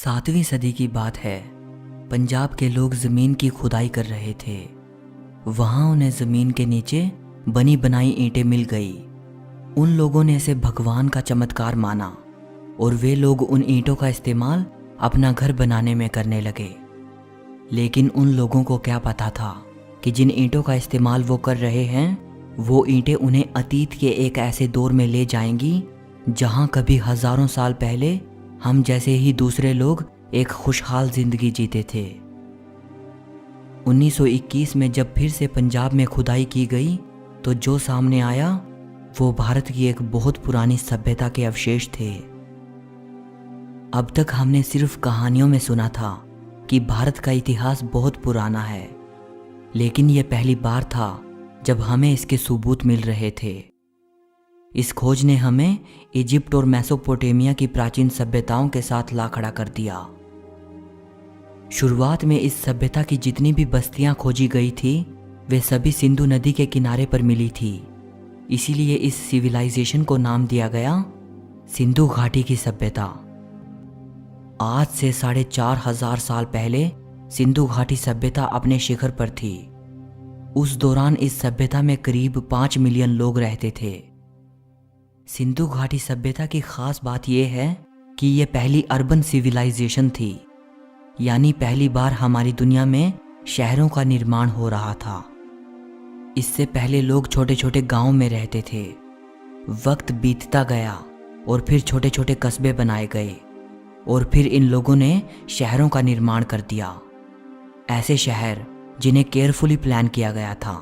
7वीं सदी की बात है। पंजाब के लोग ज़मीन की खुदाई कर रहे थे। वहाँ उन्हें ज़मीन के नीचे बनी बनाई ईंटें मिल गई। उन लोगों ने इसे भगवान का चमत्कार माना और वे लोग उन ईंटों का इस्तेमाल अपना घर बनाने में करने लगे। लेकिन उन लोगों को क्या पता था कि जिन ईंटों का इस्तेमाल वो कर रहे हैं वो ईंटें उन्हें अतीत के एक ऐसे दौर में ले जाएंगी जहाँ कभी हज़ारों साल पहले हम जैसे ही दूसरे लोग एक खुशहाल जिंदगी जीते थे। 1921 में जब फिर से पंजाब में खुदाई की गई तो जो सामने आया वो भारत की एक बहुत पुरानी सभ्यता के अवशेष थे। अब तक हमने सिर्फ कहानियों में सुना था कि भारत का इतिहास बहुत पुराना है, लेकिन यह पहली बार था जब हमें इसके सबूत मिल रहे थे। इस खोज ने हमें इजिप्ट और मेसोपोटामिया की प्राचीन सभ्यताओं के साथ ला खड़ा कर दिया। शुरुआत में इस सभ्यता की जितनी भी बस्तियां खोजी गई थी वे सभी सिंधु नदी के किनारे पर मिली थी। इसीलिए इस सिविलाइजेशन को नाम दिया गया सिंधु घाटी की सभ्यता। आज से 4,500 साल पहले सिंधु घाटी सभ्यता अपने शिखर पर थी। उस दौरान इस सभ्यता में करीब 5 मिलियन लोग रहते थे। सिंधु घाटी सभ्यता की खास बात यह है कि यह पहली अर्बन सिविलाइजेशन थी, यानी पहली बार हमारी दुनिया में शहरों का निर्माण हो रहा था। इससे पहले लोग छोटे छोटे गांवों में रहते थे। वक्त बीतता गया और फिर छोटे छोटे कस्बे बनाए गए और फिर इन लोगों ने शहरों का निर्माण कर दिया। ऐसे शहर जिन्हें केयरफुली प्लान किया गया था।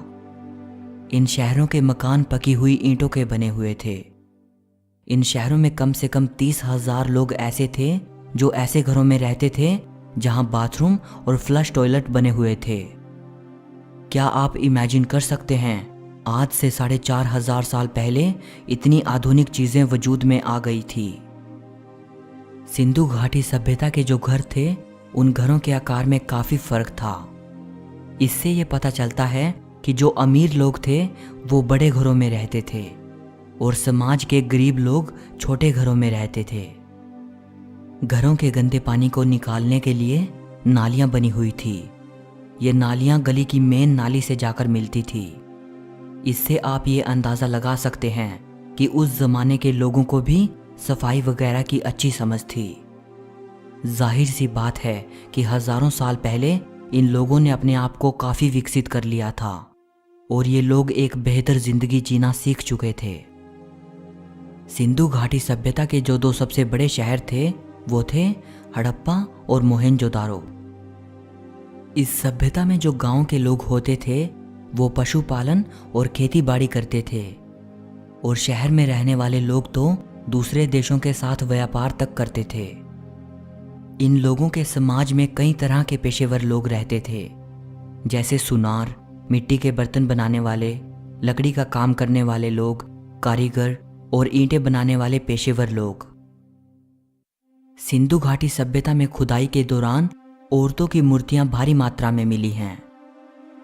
इन शहरों के मकान पकी हुई ईंटों के बने हुए थे। इन शहरों में कम से कम 30,000 लोग ऐसे थे जो ऐसे घरों में रहते थे जहां बाथरूम और फ्लश टॉयलेट बने हुए थे। क्या आप इमेजिन कर सकते हैं आज से 4,500 साल पहले इतनी आधुनिक चीजें वजूद में आ गई थी। सिंधु घाटी सभ्यता के जो घर थे उन घरों के आकार में काफी फर्क था। इससे ये पता चलता है कि जो अमीर लोग थे वो बड़े घरों में रहते थे और समाज के गरीब लोग छोटे घरों में रहते थे। घरों के गंदे पानी को निकालने के लिए नालियां बनी हुई थी। ये नालियां गली की मेन नाली से जाकर मिलती थी। इससे आप ये अंदाज़ा लगा सकते हैं कि उस ज़माने के लोगों को भी सफाई वगैरह की अच्छी समझ थी। जाहिर सी बात है कि हज़ारों साल पहले इन लोगों ने अपने आप को काफ़ी विकसित कर लिया था और ये लोग एक बेहतर ज़िंदगी जीना सीख चुके थे। सिंधु घाटी सभ्यता के जो 2 सबसे बड़े शहर थे वो थे हड़प्पा और मोहनजोदारो। इस सभ्यता में जो गांव के लोग होते थे वो पशुपालन और खेती बाड़ी करते थे और शहर में रहने वाले लोग तो दूसरे देशों के साथ व्यापार तक करते थे। इन लोगों के समाज में कई तरह के पेशेवर लोग रहते थे, जैसे सुनार, मिट्टी के बर्तन बनाने वाले, लकड़ी का काम करने वाले लोग, कारीगर और ईंटें बनाने वाले पेशेवर लोग। सिंधु घाटी सभ्यता में खुदाई के दौरान औरतों की मूर्तियां भारी मात्रा में मिली हैं।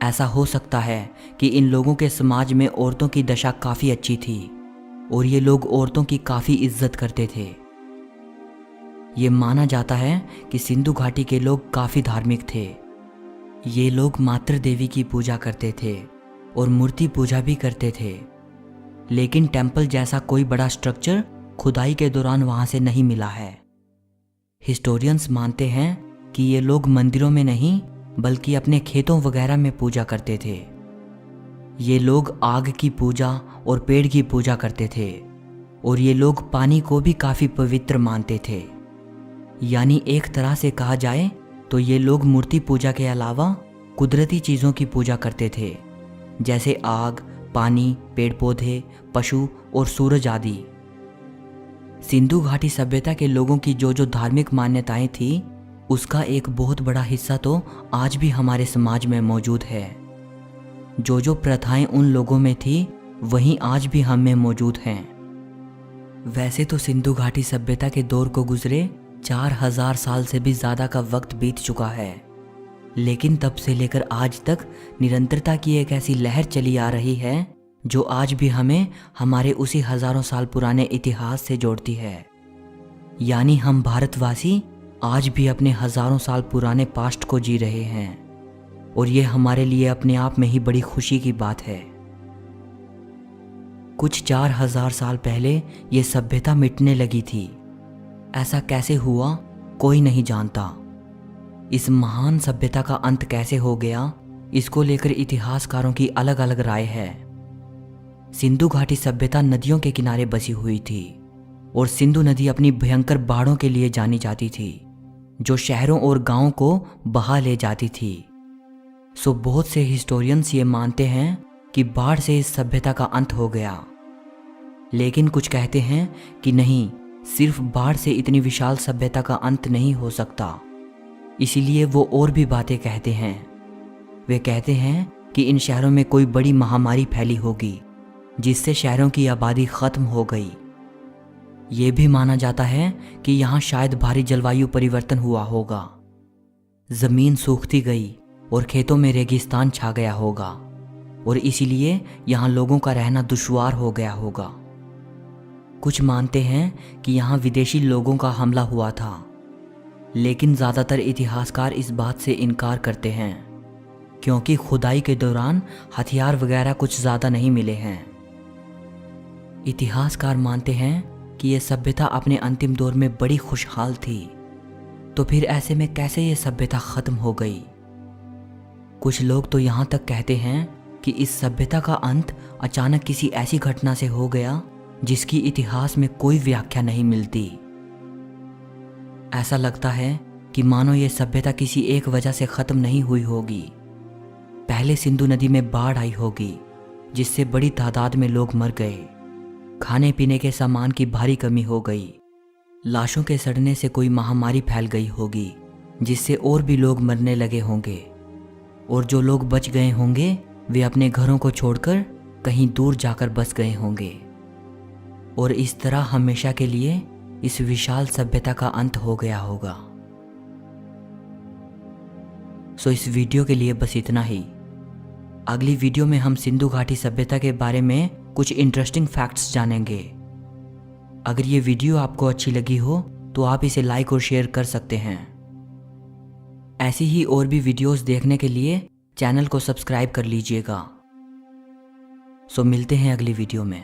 ऐसा हो सकता है कि इन लोगों के समाज में औरतों की दशा काफ़ी अच्छी थी और ये लोग औरतों की काफ़ी इज्जत करते थे। ये माना जाता है कि सिंधु घाटी के लोग काफ़ी धार्मिक थे। ये लोग मातृ देवी की पूजा करते थे और मूर्ति पूजा भी करते थे, लेकिन टेंपल जैसा कोई बड़ा स्ट्रक्चर खुदाई के दौरान वहाँ से नहीं मिला है। हिस्टोरियंस मानते हैं कि ये लोग मंदिरों में नहीं बल्कि अपने खेतों वगैरह में पूजा करते थे। ये लोग आग की पूजा और पेड़ की पूजा करते थे और ये लोग पानी को भी काफ़ी पवित्र मानते थे। यानी एक तरह से कहा जाए तो ये लोग मूर्ति पूजा के अलावा कुदरती चीज़ों की पूजा करते थे, जैसे आग, पानी, पेड़ पौधे, पशु और सूरज आदि। सिंधु घाटी सभ्यता के लोगों की जो जो धार्मिक मान्यताएं थी उसका एक बहुत बड़ा हिस्सा तो आज भी हमारे समाज में मौजूद है। जो जो प्रथाएं उन लोगों में थी वहीं आज भी हम में मौजूद हैं। वैसे तो सिंधु घाटी सभ्यता के दौर को गुजरे 4,000 साल से भी ज़्यादा का वक्त बीत चुका है, लेकिन तब से लेकर आज तक निरंतरता की एक ऐसी लहर चली आ रही है जो आज भी हमें हमारे उसी हज़ारों साल पुराने इतिहास से जोड़ती है। यानी हम भारतवासी आज भी अपने हजारों साल पुराने पास्ट को जी रहे हैं और ये हमारे लिए अपने आप में ही बड़ी खुशी की बात है। कुछ 4000 साल पहले ये सभ्यता मिटने लगी थी। ऐसा कैसे हुआ कोई नहीं जानता। इस महान सभ्यता का अंत कैसे हो गया, इसको लेकर इतिहासकारों की अलग अलग राय है। सिंधु घाटी सभ्यता नदियों के किनारे बसी हुई थी और सिंधु नदी अपनी भयंकर बाढ़ों के लिए जानी जाती थी, जो शहरों और गांवों को बहा ले जाती थी। सो बहुत से हिस्टोरियंस ये मानते हैं कि बाढ़ से इस सभ्यता का अंत हो गया, लेकिन कुछ कहते हैं कि नहीं, सिर्फ बाढ़ से इतनी विशाल सभ्यता का अंत नहीं हो सकता। इसीलिए वो और भी बातें कहते हैं। वे कहते हैं कि इन शहरों में कोई बड़ी महामारी फैली होगी जिससे शहरों की आबादी खत्म हो गई। ये भी माना जाता है कि यहाँ शायद भारी जलवायु परिवर्तन हुआ होगा, जमीन सूखती गई और खेतों में रेगिस्तान छा गया होगा और इसीलिए यहाँ लोगों का रहना दुश्वार हो गया होगा। कुछ मानते हैं कि यहाँ विदेशी लोगों का हमला हुआ था, लेकिन ज़्यादातर इतिहासकार इस बात से इनकार करते हैं क्योंकि खुदाई के दौरान हथियार वगैरह कुछ ज़्यादा नहीं मिले हैं। इतिहासकार मानते हैं कि यह सभ्यता अपने अंतिम दौर में बड़ी खुशहाल थी, तो फिर ऐसे में कैसे ये सभ्यता खत्म हो गई। कुछ लोग तो यहाँ तक कहते हैं कि इस सभ्यता का अंत अचानक किसी ऐसी घटना से हो गया जिसकी इतिहास में कोई व्याख्या नहीं मिलती। ऐसा लगता है कि मानो ये सभ्यता किसी एक वजह से खत्म नहीं हुई होगी। पहले सिंधु नदी में बाढ़ आई होगी जिससे बड़ी तादाद में लोग मर गए। खाने पीने के सामान की भारी कमी हो गई। लाशों के सड़ने से कोई महामारी फैल गई होगी जिससे और भी लोग मरने लगे होंगे, और जो लोग बच गए होंगे वे अपने घरों को छोड़कर कहीं दूर जाकर बस गए होंगे, और इस तरह हमेशा के लिए इस विशाल सभ्यता का अंत हो गया होगा। सो इस वीडियो के लिए बस इतना ही। अगली वीडियो में हम सिंधु घाटी सभ्यता के बारे में कुछ इंटरेस्टिंग फैक्ट्स जानेंगे। अगर ये वीडियो आपको अच्छी लगी हो तो आप इसे लाइक और शेयर कर सकते हैं। ऐसी ही और भी वीडियोस देखने के लिए चैनल को सब्सक्राइब कर लीजिएगा। सो मिलते हैं अगली वीडियो में।